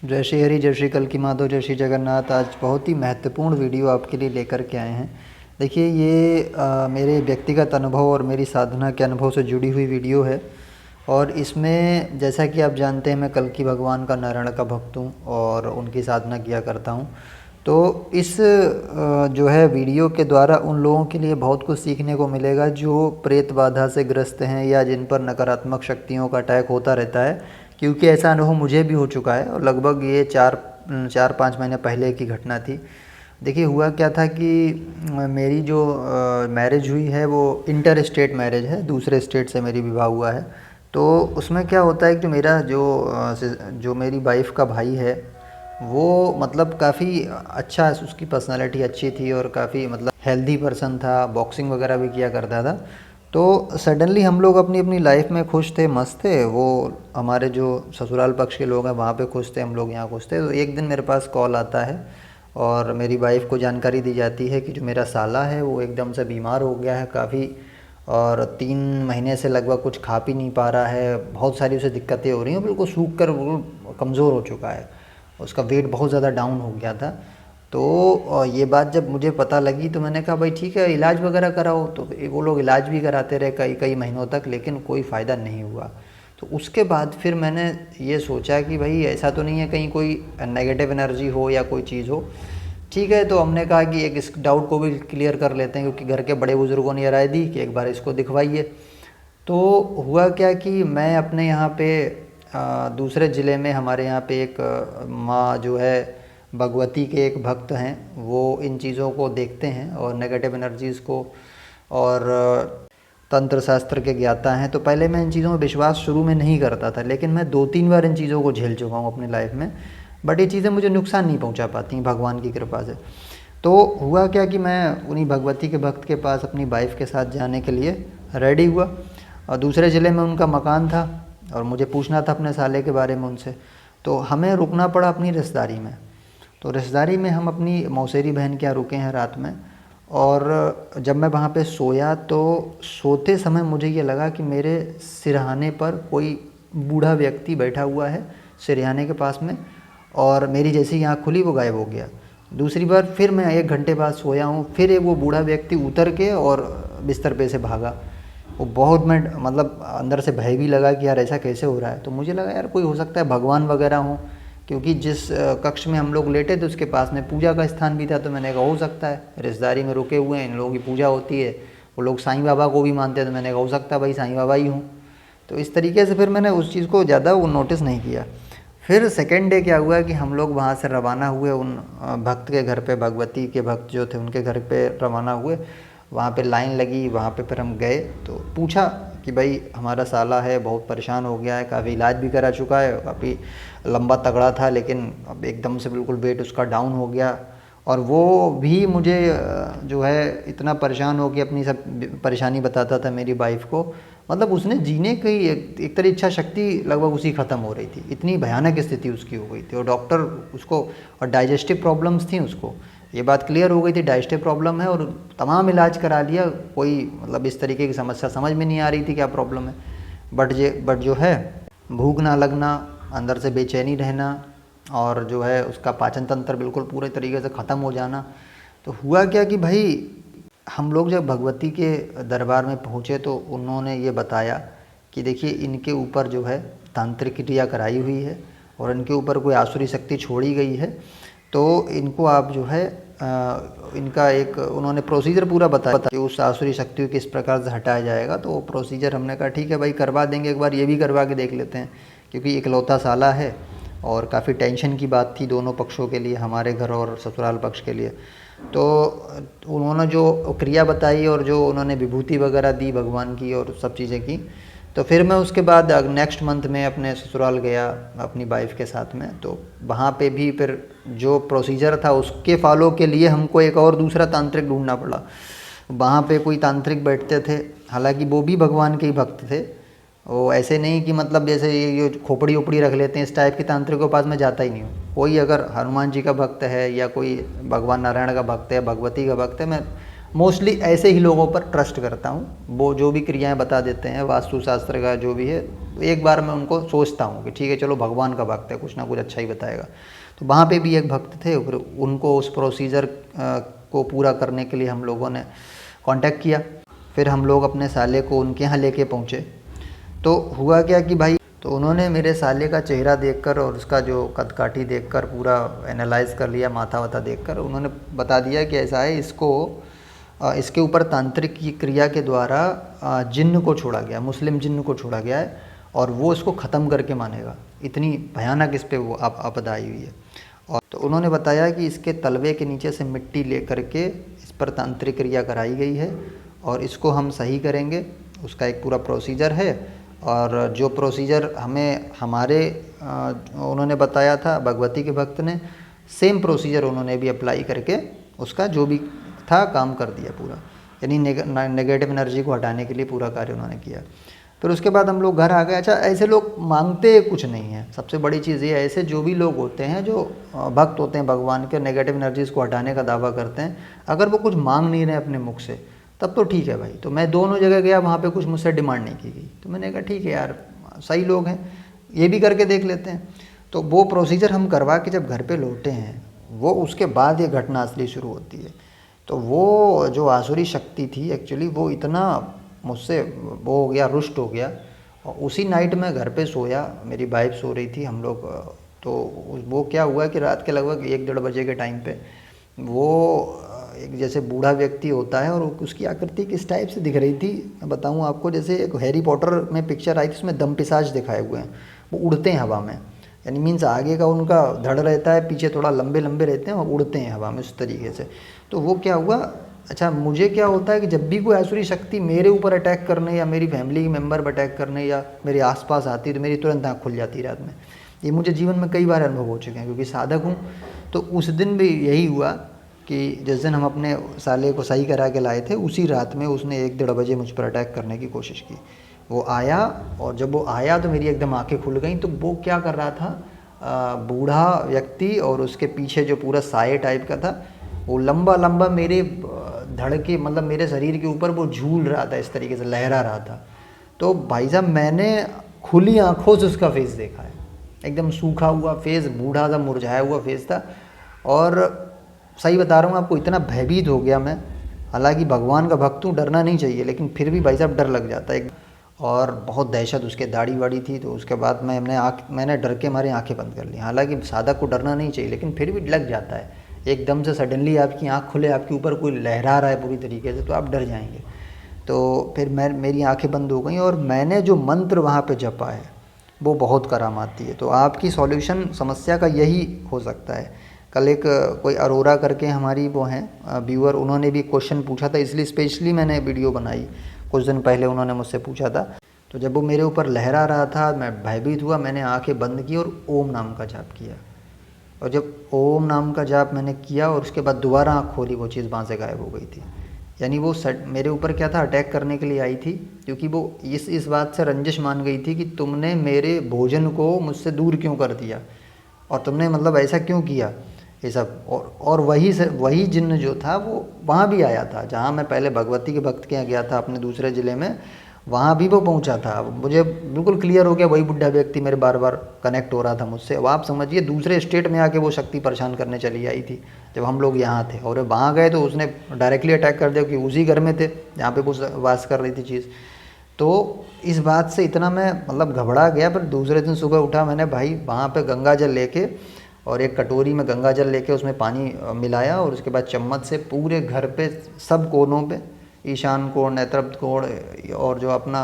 जय श्री हरि, जय श्री कल्की माधव, जय श्री जगन्नाथ। आज बहुत ही महत्वपूर्ण वीडियो आपके लिए लेकर के आए हैं। देखिए ये मेरे व्यक्तिगत अनुभव और मेरी साधना के अनुभव से जुड़ी हुई वीडियो है। और इसमें जैसा कि आप जानते हैं, मैं कल्की भगवान का, नारायण का भक्त हूँ और उनकी साधना किया करता हूँ। तो इस जो है वीडियो के द्वारा उन लोगों के लिए बहुत कुछ सीखने को मिलेगा जो प्रेत बाधा से ग्रस्त हैं या जिन पर नकारात्मक शक्तियों का अटैक होता रहता है। क्योंकि ऐसा अनुभव मुझे भी हो चुका है और लगभग ये 4-5 महीने पहले की घटना थी। देखिए हुआ क्या था कि मेरी जो मैरिज हुई है वो इंटर स्टेट मैरिज है, दूसरे स्टेट से मेरी विवाह हुआ है। तो उसमें क्या होता है कि जो मेरा जो मेरी वाइफ़ का भाई है वो मतलब काफ़ी अच्छा, उसकी पर्सनालिटी अच्छी थी और काफ़ी मतलब हेल्दी पर्सन था, बॉक्सिंग वगैरह भी किया करता था। तो सडनली हम लोग अपनी अपनी लाइफ में खुश थे, मस्त थे। वो हमारे जो ससुराल पक्ष के लोग हैं वहाँ पे खुश थे, हम लोग यहाँ खुश थे। तो एक दिन मेरे पास कॉल आता है और मेरी वाइफ़ को जानकारी दी जाती है कि जो मेरा साला है वो एकदम से बीमार हो गया है काफ़ी, और 3 महीने से लगभग कुछ खा पी नहीं पा रहा है। बहुत सारी उसे दिक्कतें हो रही हैं, बिल्कुल सूख कर बिल्कुल कमज़ोर हो चुका है। उसका वेट बहुत ज़्यादा डाउन हो गया था। तो ये बात जब मुझे पता लगी तो मैंने कहा भाई ठीक है, इलाज वगैरह कराओ। तो वो लोग इलाज भी कराते रहे कई कई महीनों तक, लेकिन कोई फ़ायदा नहीं हुआ। तो उसके बाद फिर मैंने ये सोचा कि भाई ऐसा तो नहीं है कहीं कोई नेगेटिव एनर्जी हो या कोई चीज़ हो। ठीक है, तो हमने कहा कि एक इस डाउट को भी क्लियर कर लेते हैं, क्योंकि घर के बड़े बुज़ुर्गों ने ये राय दी कि एक बार इसको दिखवाइए। तो हुआ क्या कि मैं अपने यहाँ पे दूसरे ज़िले में, हमारे यहाँ पे एक माँ जो है भगवती के एक भक्त हैं, वो इन चीज़ों को देखते हैं और नेगेटिव एनर्जीज़ को, और तंत्र शास्त्र के ज्ञाता हैं। तो पहले मैं इन चीज़ों में विश्वास शुरू में नहीं करता था, लेकिन मैं 2-3 बार इन चीज़ों को झेल चुका हूँ अपनी लाइफ में। बट ये चीज़ें मुझे नुकसान नहीं पहुँचा पाती भगवान की कृपा से। तो हुआ क्या कि मैं उन्हीं भगवती के भक्त के पास अपनी वाइफ़ के साथ जाने के लिए रेडी हुआ, और दूसरे ज़िले में उनका मकान था और मुझे पूछना था अपने साले के बारे में उनसे। तो हमें रुकना पड़ा अपनी रिश्तेदारी में। तो रिश्तेदारी में हम अपनी मौसेरी बहन के यहाँ रुके हैं रात में। और जब मैं वहाँ पे सोया तो सोते समय मुझे ये लगा कि मेरे सिरहाने पर कोई बूढ़ा व्यक्ति बैठा हुआ है, सिरहाने के पास में, और मेरी जैसी आँख खुली वो गायब हो गया। दूसरी बार फिर मैं 1 घंटे बाद सोया हूँ, फिर एक वो बूढ़ा व्यक्ति उतर के और बिस्तर पे से भागा। वो बहुत, मैं मतलब अंदर से भय भी लगा कि यार ऐसा कैसे हो रहा है। तो मुझे लगा यार कोई हो सकता है भगवान वगैरह हो, क्योंकि जिस कक्ष में हम लोग लेटे थे उसके पास में पूजा का स्थान भी था। तो मैंने कहा हो सकता है, रिश्तेदारी में रुके हुए हैं, इन लोगों की पूजा होती है, वो लोग साईं बाबा को भी मानते हैं। तो मैंने कहा हो सकता है भाई साईं बाबा ही हूँ। तो इस तरीके से फिर मैंने उस चीज़ को ज़्यादा वो नोटिस नहीं किया। फिर सेकेंड डे क्या हुआ कि हम लोग वहाँ से रवाना हुए उन भक्त के घर पे, भगवती के भक्त जो थे उनके घर पे रवाना हुए। वहाँ पे लाइन लगी, वहाँ पे फिर हम गए तो पूछा कि भाई हमारा साला है, बहुत परेशान हो गया है, काफ़ी इलाज भी करा चुका है, काफ़ी लंबा तगड़ा था, लेकिन अब एकदम से बिल्कुल वेट उसका डाउन हो गया। और वो भी मुझे जो है इतना परेशान हो के अपनी सब परेशानी बताता था मेरी वाइफ़ को। मतलब उसने जीने की एक तरह इच्छा शक्ति लगभग उसी ख़त्म हो रही थी, इतनी भयानक स्थिति उसकी हो गई थी। और डॉक्टर उसको, और डाइजेस्टिव प्रॉब्लम्स थी उसको, ये बात क्लियर हो गई थी डाइजेस्टिव प्रॉब्लम है, और तमाम इलाज करा लिया, कोई मतलब इस तरीके की समस्या समझ में नहीं आ रही थी क्या प्रॉब्लम है। बट जो है भूख ना लगना, अंदर से बेचैनी रहना, और जो है उसका पाचन तंत्र बिल्कुल पूरे तरीके से ख़त्म हो जाना। तो हुआ क्या कि भाई हम लोग जब भगवती के दरबार में पहुँचे तो उन्होंने ये बताया कि देखिए इनके ऊपर जो है तांत्रिक क्रिया कराई हुई है और इनके ऊपर कोई आसुरी शक्ति छोड़ी गई है। तो इनको आप जो है इनका एक उन्होंने प्रोसीजर पूरा बताया कि उस आसुरी शक्ति को किस प्रकार से हटाया जाएगा। तो वो प्रोसीजर हमने कहा ठीक है भाई करवा देंगे, एक बार ये भी करवा के देख लेते हैं, क्योंकि इकलौता साला है और काफ़ी टेंशन की बात थी दोनों पक्षों के लिए, हमारे घर और ससुराल पक्ष के लिए। तो उन्होंने जो क्रिया बताई और जो उन्होंने विभूति वगैरह दी भगवान की और सब चीज़ें की। तो फिर मैं उसके बाद नेक्स्ट मंथ में अपने ससुराल गया अपनी वाइफ़ के साथ में। तो वहाँ पे भी फिर जो प्रोसीजर था उसके फॉलो के लिए हमको एक और दूसरा तांत्रिक ढूंढना पड़ा। वहाँ पे कोई तांत्रिक बैठते थे, हालांकि वो भी भगवान के ही भक्त थे। वो ऐसे नहीं कि मतलब जैसे ये खोपड़ी ओपड़ी रख लेते हैं, इस टाइप के तांत्रिकों के पास मैं जाता ही नहीं हूँ। कोई अगर हनुमान जी का भक्त है या कोई भगवान नारायण का भक्त है, भगवती का भक्त है, मैं मोस्टली ऐसे ही लोगों पर ट्रस्ट करता हूँ, वो जो भी क्रियाएं बता देते हैं वास्तुशास्त्र का जो भी है, एक बार मैं उनको सोचता हूँ कि ठीक है चलो भगवान का भक्त है, कुछ ना कुछ अच्छा ही बताएगा। तो वहाँ पे भी एक भक्त थे, फिर उनको उस प्रोसीजर को पूरा करने के लिए हम लोगों ने कांटेक्ट किया। फिर हम लोग अपने साले को उनके यहाँ लेके पहुँचे। तो हुआ क्या कि भाई, तो उन्होंने मेरे साले का चेहरा देखकर और उसका जो कदकाठी देखकर पूरा एनालाइज कर लिया, माथा वाथा देखकर उन्होंने बता दिया कि ऐसा है, इसके ऊपर तांत्रिक की क्रिया के द्वारा जिन्न को छोड़ा गया, मुस्लिम जिन्न को छोड़ा गया है और वो इसको ख़त्म करके मानेगा। इतनी भयानक इस पे वो आपदा आई हुई है। और तो उन्होंने बताया कि इसके तलवे के नीचे से मिट्टी ले करके इस पर तांत्रिक क्रिया कराई गई है और इसको हम सही करेंगे, उसका एक पूरा प्रोसीजर है। और जो प्रोसीजर हमें हमारे उन्होंने बताया था भगवती के भक्त ने, सेम प्रोसीजर उन्होंने भी अप्लाई करके उसका जो भी था काम कर दिया पूरा, यानी नेगेटिव एनर्जी को हटाने के लिए पूरा कार्य उन्होंने किया। फिर उसके बाद हम लोग घर आ गए। अच्छा, ऐसे लोग मांगते कुछ नहीं है, सबसे बड़ी चीज़ ये, ऐसे जो भी लोग होते हैं जो भक्त होते हैं भगवान के, नेगेटिव एनर्जीज़ को हटाने का दावा करते हैं, अगर वो कुछ मांग नहीं रहे अपने मुख से तब तो ठीक है भाई। तो मैं दोनों जगह गया, वहाँ पे कुछ मुझसे डिमांड नहीं की गई, तो मैंने कहा ठीक है यार, सही लोग हैं, ये भी करके देख लेते हैं। तो वो प्रोसीजर हम करवा के जब घर पे लौटे हैं, वो उसके बाद ये घटना असली शुरू होती है। तो वो जो आसुरी शक्ति थी एक्चुअली, वो इतना मुझसे वो हो गया, रुष्ट हो गया। और उसी नाइट में घर पे सोया, मेरी वाइफ सो रही थी, हम लोग, तो वो क्या हुआ कि रात के लगभग 1-1:30 बजे के टाइम पे वो एक जैसे बूढ़ा व्यक्ति होता है और उसकी आकृति किस टाइप से दिख रही थी मैं बताऊं आपको, जैसे एक हैरी पॉटर में पिक्चर आई थी, उसमें दम पिशाच दिखाए हुए हैं, वो उड़ते हैं हवा में, यानी मीन्स आगे का उनका धड़ रहता है, पीछे थोड़ा लंबे लंबे रहते हैं और उड़ते हैं हवा में उस तरीके से। तो वो क्या हुआ, अच्छा मुझे क्या होता है कि जब भी कोई आसुरी शक्ति मेरे ऊपर अटैक करने या मेरी फैमिली के मेंबर पर अटैक करने या मेरे आसपास आती तो मेरी तुरंत आँख खुल जाती रात में। ये मुझे जीवन में कई बार अनुभव हो चुके हैं क्योंकि साधक हूँ। तो उस दिन भी यही हुआ कि जिस दिन हम अपने साले को सही करा के लाए थे, उसी रात में उसने 1-1:30 बजे मुझ पर अटैक करने की कोशिश की। वो आया और जब वो आया तो मेरी एकदम आंखें खुल गई। तो वो क्या कर रहा था, बूढ़ा व्यक्ति और उसके पीछे जो पूरा साये टाइप का था, वो लंबा लंबा मेरे धड़ के मतलब मेरे शरीर के ऊपर वो झूल रहा था, इस तरीके से लहरा रहा था। तो भाई साहब मैंने खुली आंखों से उसका फेस देखा है, एकदम सूखा हुआ फेस, बूढ़ा सा मुरझाया हुआ फेस था। और सही बता रहा हूँ आपको, इतना भयभीत हो गया मैं। हालांकि भगवान का भक्त हूँ, डरना नहीं चाहिए, लेकिन फिर भी भाई साहब डर लग जाता है। और बहुत दहशत, उसके दाढ़ी वाड़ी थी। तो उसके बाद मैंने डर के मारे आंखें बंद कर ली। हालांकि साधक को डरना नहीं चाहिए, लेकिन फिर भी लग जाता है। एकदम से सडनली आपकी आँख खुले, आपके ऊपर कोई लहरा रहा है पूरी तरीके से, तो आप डर जाएंगे। तो फिर मेरी आंखें बंद हो गई और मैंने जो मंत्र वहाँ पे जपा है वो बहुत करामाती है। तो आपकी सॉल्यूशन समस्या का यही हो सकता है। कल एक कोई अरोरा करके हमारी वो हैं व्यूअर, उन्होंने भी क्वेश्चन पूछा था, इसलिए स्पेशली मैंने वीडियो बनाई। कुछ दिन पहले उन्होंने मुझसे पूछा था। तो जब वो मेरे ऊपर लहरा रहा था, मैं भयभीत हुआ, मैंने आंखें बंद की और ओम नाम का जाप किया। और जब ओम नाम का जाप मैंने किया और उसके बाद दोबारा आँख खोली, वो चीज़ वहाँ से गायब हो गई थी। यानी वो मेरे ऊपर क्या था, अटैक करने के लिए आई थी, क्योंकि वो इस बात से रंजिश मान गई थी कि तुमने मेरे भोजन को मुझसे दूर क्यों कर दिया और तुमने मतलब ऐसा क्यों किया, ये सब। और वही जिन्न जो था वो वहाँ भी आया था, जहाँ मैं पहले भगवती के भक्त के यहाँ गया था अपने दूसरे ज़िले में, वहाँ भी वो पहुँचा था। मुझे बिल्कुल क्लियर हो गया, वही बुढ़ा व्यक्ति मेरे बार बार कनेक्ट हो रहा था मुझसे। अब आप समझिए दूसरे स्टेट में आके वो शक्ति परेशान करने चली आई थी जब हम लोग यहाँ थे, और वहाँ गए तो उसने डायरेक्टली अटैक कर दिया कि उसी घर में थे जहाँ पे कुछ वास कर रही थी चीज़। तो इस बात से इतना मैं मतलब घबरा गया। फिर दूसरे दिन सुबह उठा, मैंने भाई वहाँ पे गंगा जल लेके और एक कटोरी में गंगा जल लेके उसमें पानी मिलाया और उसके बाद चम्मच से पूरे घर पे सब कोनों पे, ईशान कोण, नैत्रप कोण और जो अपना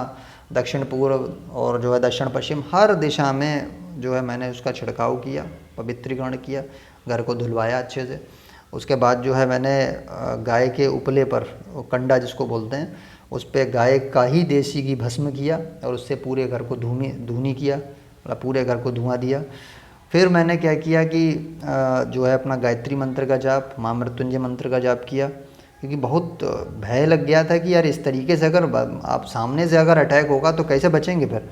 दक्षिण पूर्व और जो है दक्षिण पश्चिम, हर दिशा में जो है मैंने उसका छिड़काव किया, पवित्रीकरण किया, घर को धुलवाया अच्छे से। उसके बाद जो है मैंने गाय के उपले पर, कंडा जिसको बोलते हैं, उस पर गाय का ही देसी घी भस्म किया और उससे पूरे घर को धूनी किया, मतलब पूरे घर को धुआं दिया। फिर मैंने क्या किया कि जो है अपना गायत्री मंत्र का जाप, माँ मृत्युंजय मंत्र का जाप किया, क्योंकि बहुत भय लग गया था कि यार इस तरीके से अगर आप सामने से अगर अटैक होगा तो कैसे बचेंगे फिर।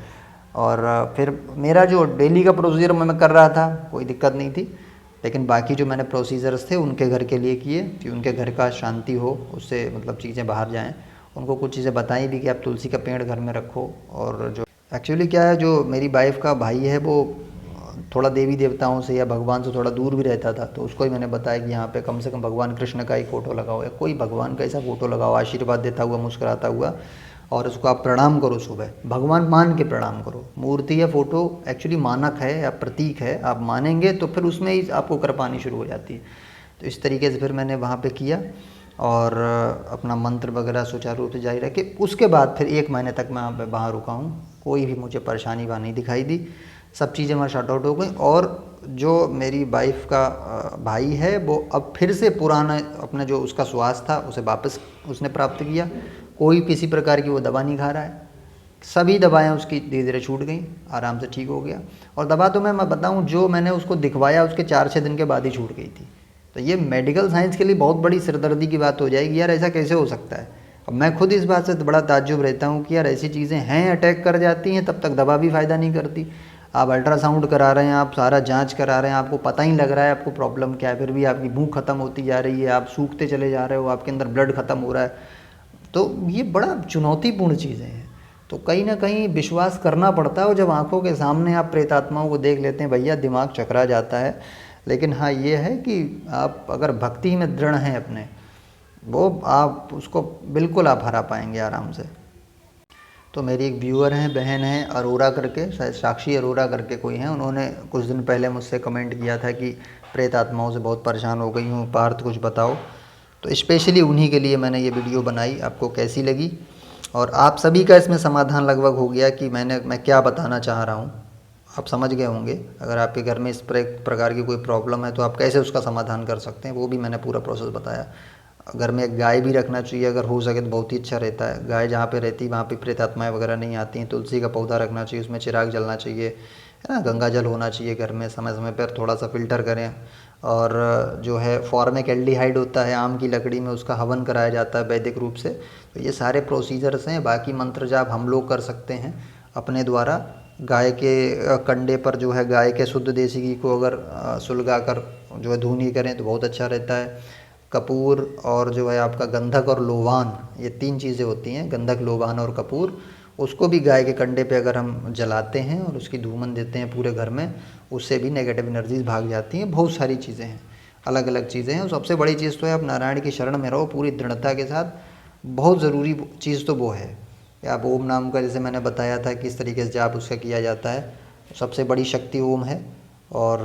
और फिर मेरा जो डेली का प्रोसीजर मैं कर रहा था, कोई दिक्कत नहीं थी। लेकिन बाकी जो मैंने प्रोसीजर्स थे उनके घर के लिए किए कि उनके घर का शांति हो, उससे मतलब चीज़ें बाहर जाएँ। उनको कुछ चीज़ें बताई भी कि आप तुलसी का पेड़ घर में रखो। और जो एक्चुअली क्या है, जो मेरी वाइफ़ का भाई है वो थोड़ा देवी देवताओं से या भगवान से थोड़ा दूर भी रहता था, तो उसको ही मैंने बताया कि यहाँ पे कम से कम भगवान कृष्ण का ही फ़ोटो लगाओ या कोई भगवान का ऐसा फ़ोटो लगाओ, आशीर्वाद देता हुआ, मुस्कुराता हुआ, और उसको आप प्रणाम करो। सुबह भगवान मान के प्रणाम करो। मूर्ति या फ़ोटो एक्चुअली मानक है या प्रतीक है, आप मानेंगे तो फिर उसमें ही आपको कृपा आनी शुरू हो जाती है। तो इस तरीके से फिर मैंने वहाँ पे किया और अपना मंत्र वगैरह सुचारू रूप से जारी रखे। उसके बाद फिर 1 महीने तक मैं वहाँ रुका हूँ, कोई भी मुझे परेशानी वहाँ नहीं दिखाई दी, सब चीज़ें वहाँ शॉर्ट आउट हो गई। और जो मेरी वाइफ़ का भाई है वो अब फिर से पुराना अपना जो उसका स्वास्थ्य था उसे वापस उसने प्राप्त किया। कोई किसी प्रकार की वो दवा नहीं खा रहा है, सभी दवाएं उसकी धीरे धीरे छूट गई, आराम से ठीक हो गया। और दवा तो मैं बताऊं, जो मैंने उसको दिखवाया उसके 4-6 दिन के बाद ही छूट गई थी। तो ये मेडिकल साइंस के लिए बहुत बड़ी सिरदर्दी की बात हो जाएगी यार, ऐसा कैसे हो सकता है। अब मैं खुद इस बात से बड़ा ताज्जुब रहता हूँ कि यार ऐसी चीज़ें हैं, अटैक कर जाती हैं, तब तक दवा भी फ़ायदा नहीं करती। आप अल्ट्रासाउंड करा रहे हैं, आप सारा जांच करा रहे हैं, आपको पता ही लग रहा है आपको प्रॉब्लम क्या है, फिर भी आपकी भूख खत्म होती जा रही है, आप सूखते चले जा रहे हो, आपके अंदर ब्लड खत्म हो रहा है। तो ये बड़ा चुनौतीपूर्ण चीज़ें हैं। तो कहीं ना कहीं विश्वास करना पड़ता है, और जब आंखों के सामने आप प्रेतात्माओं को देख लेते हैं भैया, दिमाग चकरा जाता है। लेकिन हाँ ये है कि आप अगर भक्ति में दृढ़ हैं अपने, वो आप उसको बिल्कुल आप हरा पाएंगे आराम से। तो मेरी एक व्यूअर हैं, बहन हैं अरोरा करके, शायद साक्षी अरोरा करके कोई हैं, उन्होंने कुछ दिन पहले मुझसे कमेंट किया था कि प्रेत आत्माओं से बहुत परेशान हो गई हूँ पार्थ, कुछ बताओ। तो स्पेशली उन्हीं के लिए मैंने ये वीडियो बनाई। आपको कैसी लगी? और आप सभी का इसमें समाधान लगभग हो गया कि मैं क्या बताना चाह रहा हूँ, आप समझ गए होंगे। अगर आपके घर में इस प्रकार की कोई प्रॉब्लम है तो आप कैसे उसका समाधान कर सकते हैं, वो भी मैंने पूरा प्रोसेस बताया। घर में एक गाय भी रखना चाहिए, अगर हो सके तो बहुत ही अच्छा रहता है। गाय जहाँ पे रहती है वहाँ पे प्रेत आत्माएँ वगैरह नहीं आती हैं। तुलसी का पौधा रखना चाहिए, उसमें चिराग जलना चाहिए, है ना। गंगा जल होना चाहिए घर में, समय समय पर थोड़ा सा फ़िल्टर करें। और जो है फॉर्मिक एल्डिहाइड होता है आम की लकड़ी में, उसका हवन कराया जाता है वैदिक रूप से। तो ये सारे प्रोसीजर्स हैं। बाकी मंत्र जाप हम लोग कर सकते हैं अपने द्वारा। गाय के कंडे पर जो है गाय के शुद्ध देसी घी को अगर सुलगा कर जो है धूनी करें तो बहुत अच्छा रहता है। कपूर और जो है आपका गंधक और लोबान, ये 3 चीज़ें होती हैं, गंधक, लोबान और कपूर। उसको भी गाय के कंडे पे अगर हम जलाते हैं और उसकी धूमन देते हैं पूरे घर में, उससे भी नेगेटिव एनर्जीज भाग जाती हैं। बहुत सारी चीज़ें हैं, अलग अलग चीज़ें हैं। और सबसे बड़ी चीज़ तो है आप नारायण की शरण में रहो पूरी दृढ़ता के साथ। बहुत ज़रूरी चीज़ तो वो है कि आप ओम नाम का, जैसे मैंने बताया था किस तरीके से जाप उसका किया जाता है, सबसे बड़ी शक्ति ओम है। और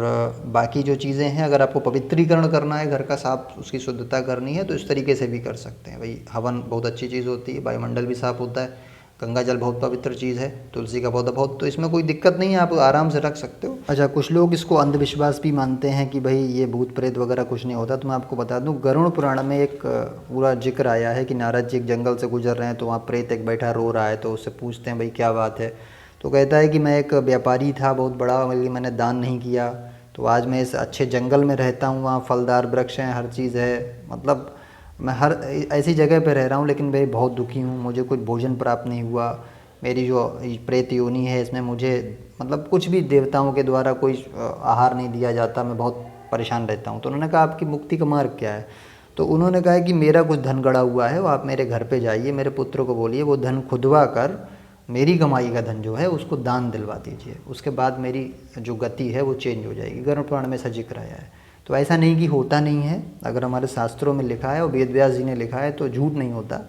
बाकी जो चीज़ें हैं, अगर आपको पवित्रीकरण करना है घर का, साफ उसकी शुद्धता करनी है, तो इस तरीके से भी कर सकते हैं भाई। हवन बहुत अच्छी चीज़ होती है, वायुमंडल भी साफ होता है, गंगा जल बहुत पवित्र चीज़ है, तुलसी का पौधा बहुत, तो इसमें कोई दिक्कत नहीं है, आप आराम से रख सकते हो। अच्छा, कुछ लोग इसको अंधविश्वास भी मानते हैं कि भाई ये भूत प्रेत वगैरह कुछ नहीं होता। तो मैं आपको बता दूं, गरुड़ पुराण में एक पूरा जिक्र आया है कि नारद जी एक जंगल से गुजर रहे हैं, तो वहाँ प्रेत एक बैठा रो रहा है, तो उससे पूछते हैं भाई क्या बात है। तो कहता है कि मैं एक व्यापारी था बहुत बड़ा, लेकिन मैंने दान नहीं किया, तो आज मैं इस अच्छे जंगल में रहता हूँ, वहाँ फलदार वृक्ष हैं, हर चीज़ है, मतलब मैं हर ऐसी जगह पे रह रहा हूँ, लेकिन मैं बहुत दुखी हूँ, मुझे कुछ भोजन प्राप्त नहीं हुआ। मेरी जो प्रेत योनि है इसमें मुझे मतलब कुछ भी देवताओं के द्वारा कोई आहार नहीं दिया जाता, मैं बहुत परेशान रहता हूँ। तो उन्होंने कहा आपकी मुक्ति का मार्ग क्या है? तो उन्होंने कहा कि मेरा कुछ धन गड़ा हुआ है, वो आप मेरे घर पे जाइए, मेरे पुत्र को बोलिए वो धन खुदवा कर मेरी कमाई का धन जो है उसको दान दिलवा दीजिए, उसके बाद मेरी जो गति है वो चेंज हो जाएगी। गरुड़ पुराण में ऐसा जिक्र आया है। तो ऐसा नहीं कि होता नहीं है, अगर हमारे शास्त्रों में लिखा है और वेद व्यास जी ने लिखा है तो झूठ नहीं होता,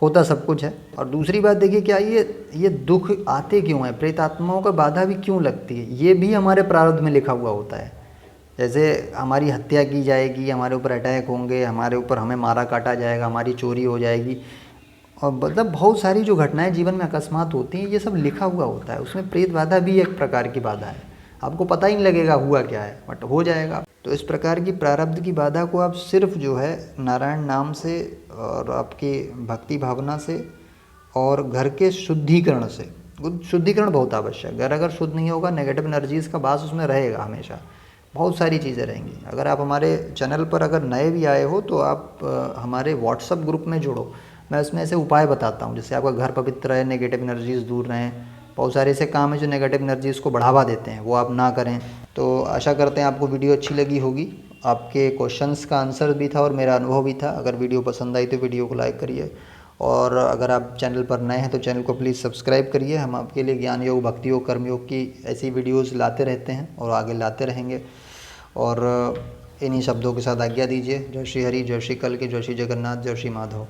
होता सब कुछ है। और दूसरी बात देखिए, क्या ये दुख आते क्यों हैं, प्रेत आत्माओं का बाधा भी क्यों लगती है, ये भी हमारे प्रारब्ध में लिखा हुआ होता है। जैसे हमारी हत्या की जाएगी, हमारे ऊपर अटैक होंगे, हमारे ऊपर हमें मारा काटा जाएगा, हमारी चोरी हो जाएगी, और मतलब बहुत सारी जो घटनाएं जीवन में अकस्मात होती हैं, ये सब लिखा हुआ होता है। उसमें प्रेत बाधा भी एक प्रकार की बाधा है, आपको पता ही नहीं लगेगा हुआ क्या है, बट हो जाएगा। तो इस प्रकार की प्रारब्ध की बाधा को आप सिर्फ जो है नारायण नाम से और आपकी भक्ति भावना से और घर के शुद्धिकरण से, शुद्धिकरण बहुत आवश्यक है। घर अगर शुद्ध नहीं होगा, नेगेटिव एनर्जीज़ का वास उसमें रहेगा हमेशा, बहुत सारी चीज़ें रहेंगी। अगर आप हमारे चैनल पर अगर नए भी आए हो तो आप हमारे व्हाट्सअप ग्रुप में जुड़ो, मैं उसमें ऐसे उपाय बताता हूँ, जिससे आपका घर पवित्र रहे, नेगेटिव एनर्जीज़ दूर रहें, बहुत सारे ऐसे काम हैं जो नेगेटिव एनर्जी उसको बढ़ावा देते हैं, वो आप ना करें। तो आशा करते हैं आपको वीडियो अच्छी लगी होगी। आपके क्वेश्चंस का आंसर भी था और मेरा अनुभव भी था। अगर वीडियो पसंद आई तो वीडियो को लाइक करिए, और अगर आप चैनल पर नए हैं तो चैनल को प्लीज़ सब्सक्राइब करिए। हम आपके लिए ज्ञान योग, भक्ति योग, कर्म योग की ऐसी वीडियोज़ लाते रहते हैं और आगे लाते रहेंगे। और इन्हीं शब्दों के साथ आज्ञा दीजिए। जय श्री हरि, जय श्री कल की, जय श्री जगन्नाथ, जय श्री माधव।